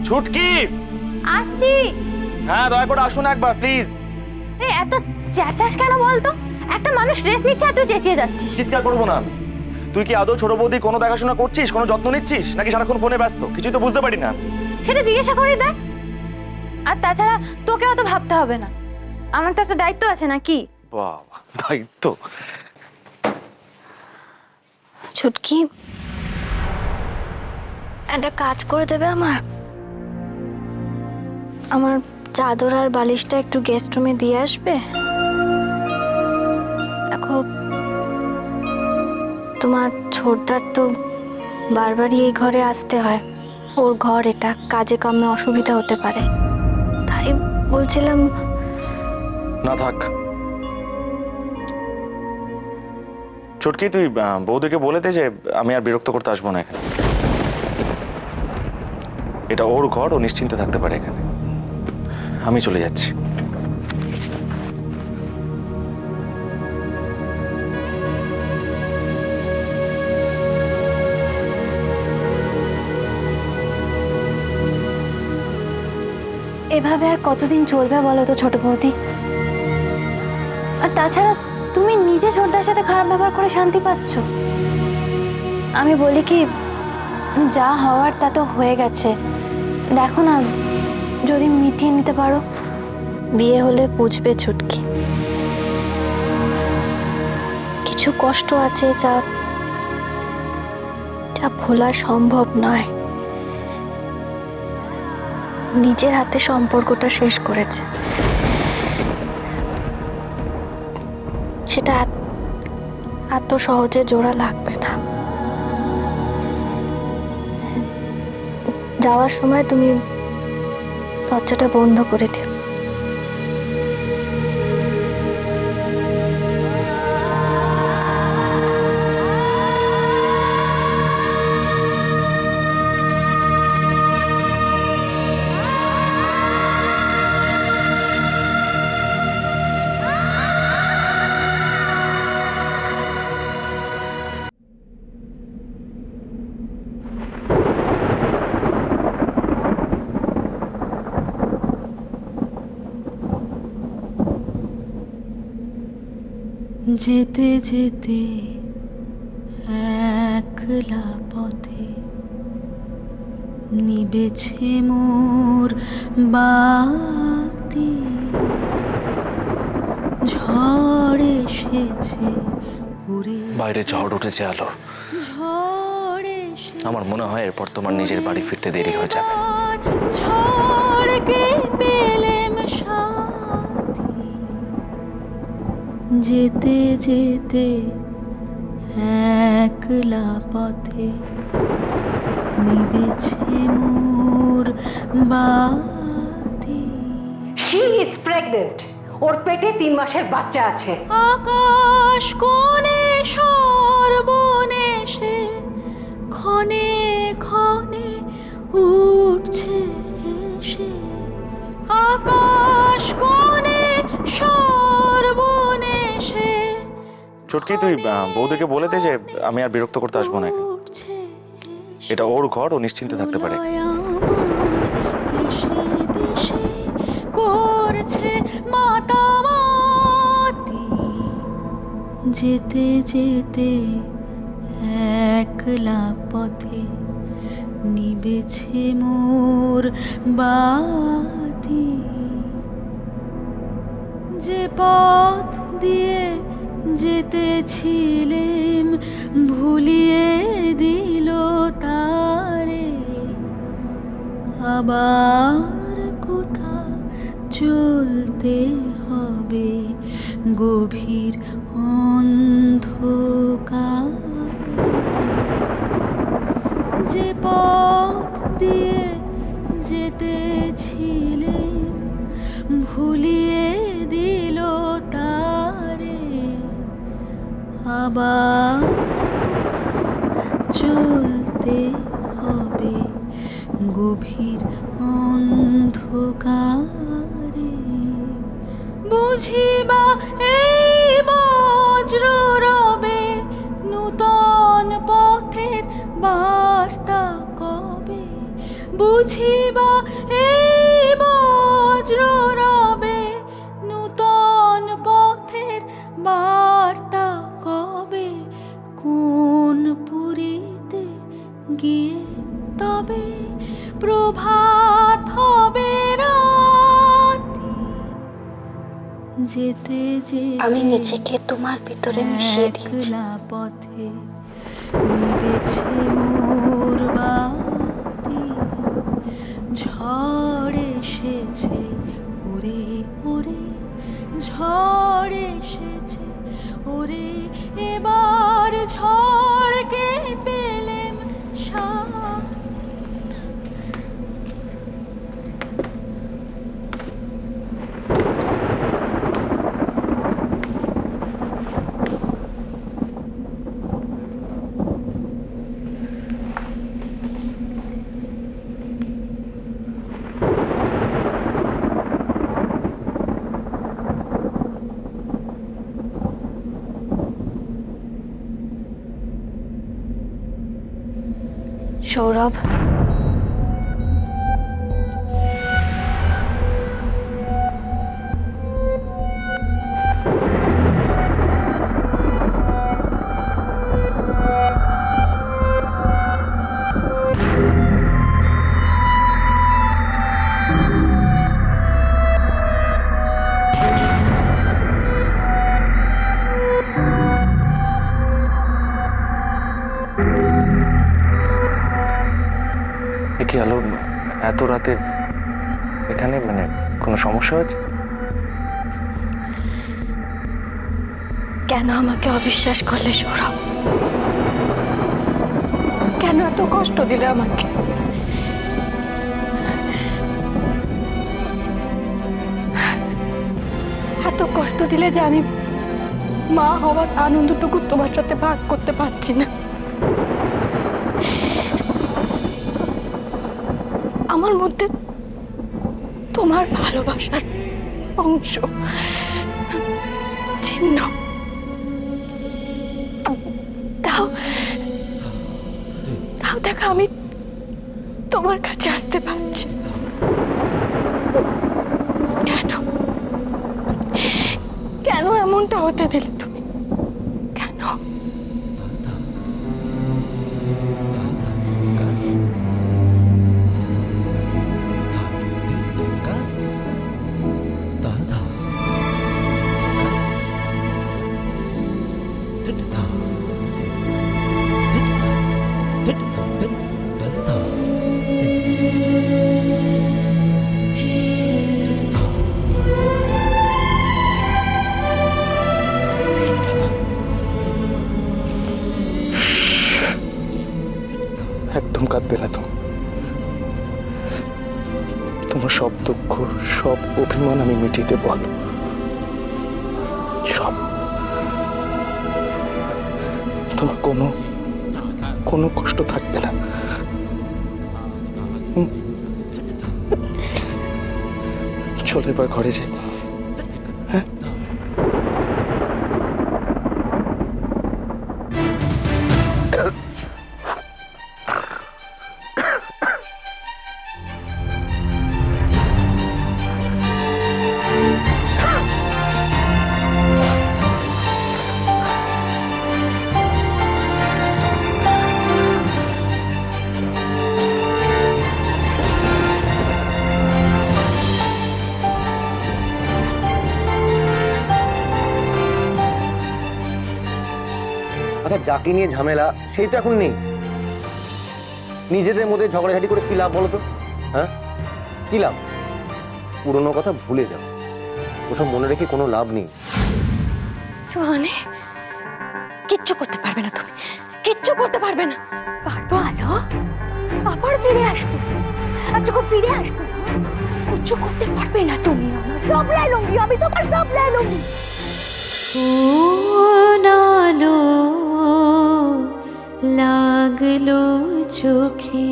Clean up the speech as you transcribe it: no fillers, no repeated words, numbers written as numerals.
ছুটকি আসছি। হ্যাঁ দয়া করে আসুন একবার প্লিজ। আরে এত চেঁচাস কেন বলতো? একটা মানুষ রেস্ট নিচ্ছে আর তুই চেঁচিয়ে যাচ্ছিস। চিৎকার করবো না। তুই কি আদৌ ছোট বৌদি কোনো দেখাশোনা করছিস, কোনো যত্ন নিচ্ছিস, নাকি সারাক্ষণ ফোনে ব্যস্ত? কিছুই তো বুঝতে পারি না। সেটা জিজ্ঞাসা করি দেখ। আর তাছাড়া তোকেও তো ভাবতে হবে না, আমার তো একটা দায়িত্ব আছে নাকি? বাবা, দায়িত্ব? ছুটকি, একটা কাজ করে দেবে আমার? আমার চাদর আর বালিশটা একটু গেস্ট রুমে দিয়ে আসবে। দেখো, তোমার ছোটদার তো বারবারই এই ঘরে আসতে হয়, ওর ঘর এটা, কাজে কামে অসুবিধা হতে পারে, তাই বলছিলাম। না থাক। ছুটকি, তুই বৌদিকে বলে দে যে আমি আর বিরক্ত করতে আসবো না এখানে। এটা ওর ঘর, ও নিশ্চিন্তে থাকতে পারে এখানে। আমি চলে যাচ্ছি। এভাবে আর কতদিন চলবে বলো তো ছোট বৌদি? আর তাছাড়া তুমি নিজে ছোটদার সাথে খারাপ ব্যবহার করে শান্তি পাচ্ছ। আমি বলি কি, যা হওয়ার তা তো হয়ে গেছে, দেখো না যদি মিটিয়ে নিতে পারো। বিয়ে হলে বুঝবে ছুটকি, কিছু কষ্ট আছে যা যা ভোলা সম্ভব নয়। নিজের হাতে সম্পর্কটা শেষ করেছে, সেটা এত সহজে জোড়া লাগবে না। যাওয়ার সময় তুমি দরজাটা বন্ধ করে দিও। যেতে যেতে একলা পথে নিবেছে মোর বাতি, ঝড় এসেছে উড়ে, বাইরে ঝড় উঠেছে আলো। ঝড় এসেছে, আমার মনে হয় এরপর তোমার নিজের বাড়ি ফিরতে দেরি হয়ে যাবে। ঝড়কে পেলেম সাথী, যেতে যেতে একলা পথে নিবেছে মোর বাতি। She is pregnant. ওর পেটে 3 মাসের বাচ্চা আছে। আকাশ কোণে সর্বনেশে ক্ষণে ক্ষণে উঠছে হেসে, আকাশ কোণে সর্বনেশে। ছুটকি, তুই বৌদিকে বলে দে যে আমি আর বিরক্ত করতে আসবো না এখানে। এটা ওর ঘর, ও নিশ্চিন্তে থাকতে পারে। করছে মাতামাতি, যেতে যেতে একলা পথে নিবেছে মোর বাতি, যে পথ দিয়ে যেতেছিলেম ভুলিয়ে দিল তারে, আবার কোথা চলতে হবে গভীর অন্ধকারে, যে পথ দিয়ে যেতেছিলেম ভুলিয়ে দিল তারে, আবার কোথা চলতে হবে গভীর অন্ধকারে। বুঝিবা এই বজ্র রবে নূতন পথের বার্তা কবে, বুঝিবা এই বজ্র রবে নূতন পথের বার্তা কবে কোন পুরীতে গিয়ে তবে প্রভাত হবে রাতি যেতে যে আমি নিজেকে তোমার ভিতরে মিশিয়ে দিয়েছি। একলা পথে নিবেছে মোর বাতি ঝড় এসেছে ওরে ওরে ঝড় এসেছে ওরে এবার ঝড়কে পেলেম সাথী। সৌরভ, এ কি আলো, এত রাতে এখানে? মানে কোনো সমস্যা হয়েছে? কেন আমাকে অবিশ্বাস করলে সৌরভ? কেন এত কষ্ট দিলে আমাকে? এত কষ্ট দিলে যে আমি মা হওয়ার আনন্দটুকু তোমার সাথে ভাগ করতে পারছি না। আমার মধ্যে তোমার ভালোবাসার অংশ ছিন্ন। তাও তাও দেখো আমি তোমার কাছে আসতে পারছি। কেন কেন এমনটা হতে দিলে তুমি? কেন? একদম কাঁদবে না তো। তোমার সব দুঃখ, সব অভিমান আমি মিটিয়ে দেব আলো, সব। তোমার কোনো কোনো কষ্ট থাকবে না। চলো এবার ঘরে যাই। হ্যাঁ, আচ্ছা, যাকে নিয়ে ঝামেলা সেই তো এখন নেই। নিজেদের মধ্যে ঝগড়াঝাটি করে কি লাভ বলো তো? হ্যাঁ, কি লাভ? পুরোনো কথা ভুলে যাও, ওসব মনে রেখে কোনো লাভ নেই। সুহানি, কিচ্ছু করতে পারবে না তুমি, কিচ্ছু করতে পারবে না। পারবো আলো, আবার ফিরে আসবো। আর যখন ফিরে আসবো কিচ্ছু করতে পারবে না তুমি। আমার সব লাই লুঙ্গি, আমি তোমার সব লাই লুঙ্গি। নালো লাগলো চোখে